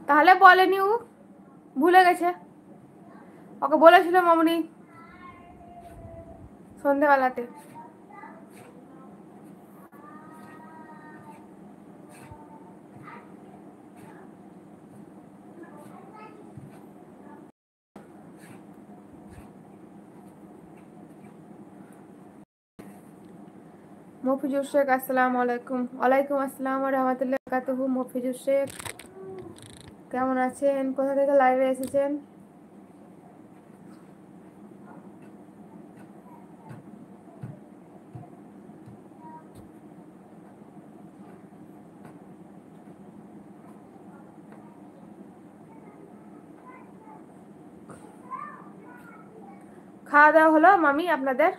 তাহলে বলেনি, ও ভুলে গেছে। ওকে বলেছিল মামুনি সন্ধেবেলাতে। মফিজুর শেখ, আসসালামু আলাইকুম। ওয়ালাইকুম আসসালাম ওয়া রাহমাতুল্লাহি ওয়া বারাকাতুহু। মফিজুর শেখ কেমন আছেন? কোথা থেকে লাইভে এসেছেন? খাওয়া দাওয়া হলো মামি আপনাদের?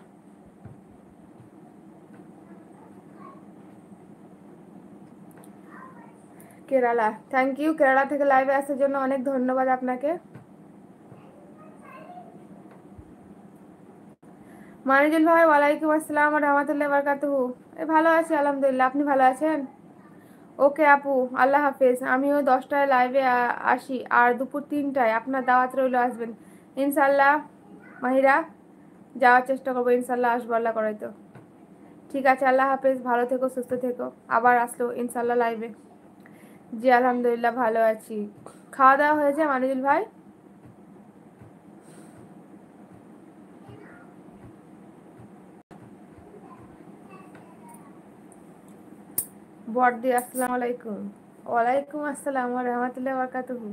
Kerala, thank you. কেরালা থেকে লাইভে আসার জন্য অনেক ধন্যবাদ আপনাকে। মানিজুল ভাই, ওয়ালাইকুম আসসালাম ওয়া রাহমাতুল্লাহি ওয়া বারাকাতুহু। ভালো আছি আলহামদুলিল্লাহ, আপনি ভালো আছেন? ওকে আপু, আল্লাহ হাফেজ। আমিও 10টায় লাইভে আসি, আর দুপুর 3টায় আপনার দাওয়াত রইল, আসবেন ইনশাল্লাহ। মাহিরা, যাওয়ার চেষ্টা করবো ইনশাল্লাহ, আসবো আল্লাহ করাই তো। ঠিক আছে, আল্লাহ হাফেজ, ভালো থেকো, সুস্থ থেকো। আবার আসলো ইনশাল্লাহ লাইভে। জি আলহামদুলিল্লাহ ভালো আছি। খাওয়া দাওয়া হয়েছে মানিজুল ভাই? বড়দি, আসসালামু আলাইকুম। ওয়ালাইকুম আসসালাম ওয়া রাহমাতুল্লাহি ওয়া বারাকাতুহু।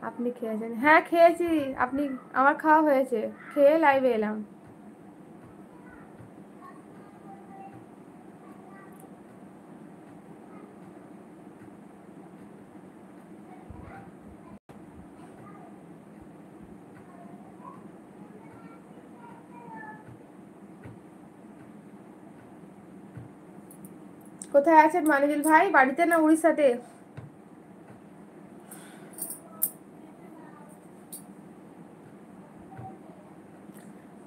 আপনি খেয়েছেন? হ্যাঁ খেয়েছি। আপনি? আমার খাওয়া হয়েছে, খেয়ে লাইভে এলাম। কোথায় আছেন মানিজুল ভাই? বাড়িতে না উড়িষ্যাতে?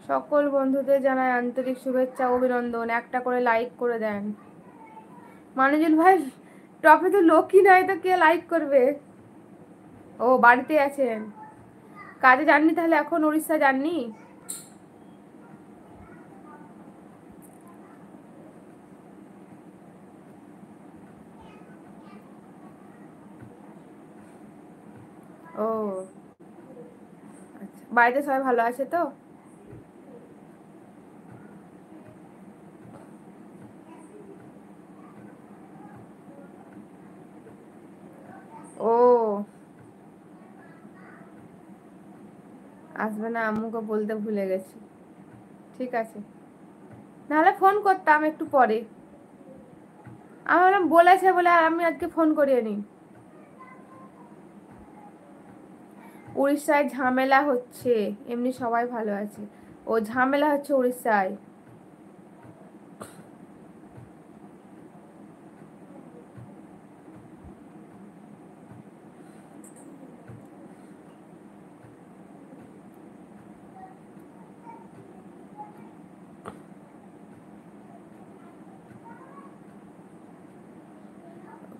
সকল বন্ধুদের জানাই আন্তরিক শুভেচ্ছা অভিনন্দন। একটা করে লাইক করে দেন। মানিজুল ভাই টপে তো লোকই নাই, তো কে লাইক করবে? ও বাড়িতে আছেন, কাজে যাননি তাহলে? এখন উড়িষ্যা যাননি? ও আচ্ছা, বাড়িতে সবাই ভালো আছে তো? ও আসবে না, আম্মুকে বলতে ভুলে গেছি। ঠিক আছে, নাহলে ফোন করতাম একটু পরে। আমি বললাম বলেছে বলে আর আমি আজকে ফোন করিয়ে নিই। উড়িষ্যায় ঝামেলা হচ্ছে, এমনি সবাই ভালো আছে। ও ঝামেলা হচ্ছে উড়িষ্যায়।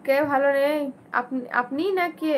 কে ভালো নেই? আপনি? আপনি না কে?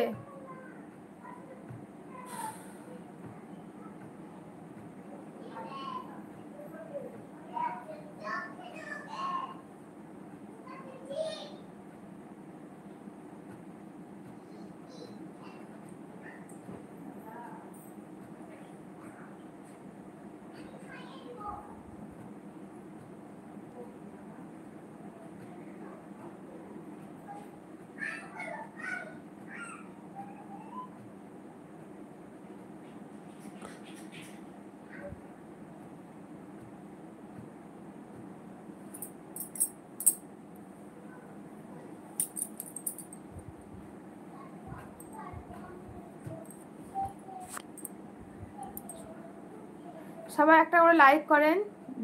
সবাই একটা করে লাইক করেন।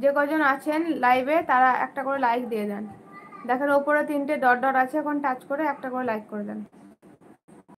যে কজন আছেন লাইভে তারা একটা করে লাইক দিয়ে দেন। দেখেন ওপরে 3টে ডট ডট আছে, এখন টাচ করে একটা করে লাইক করে দেন।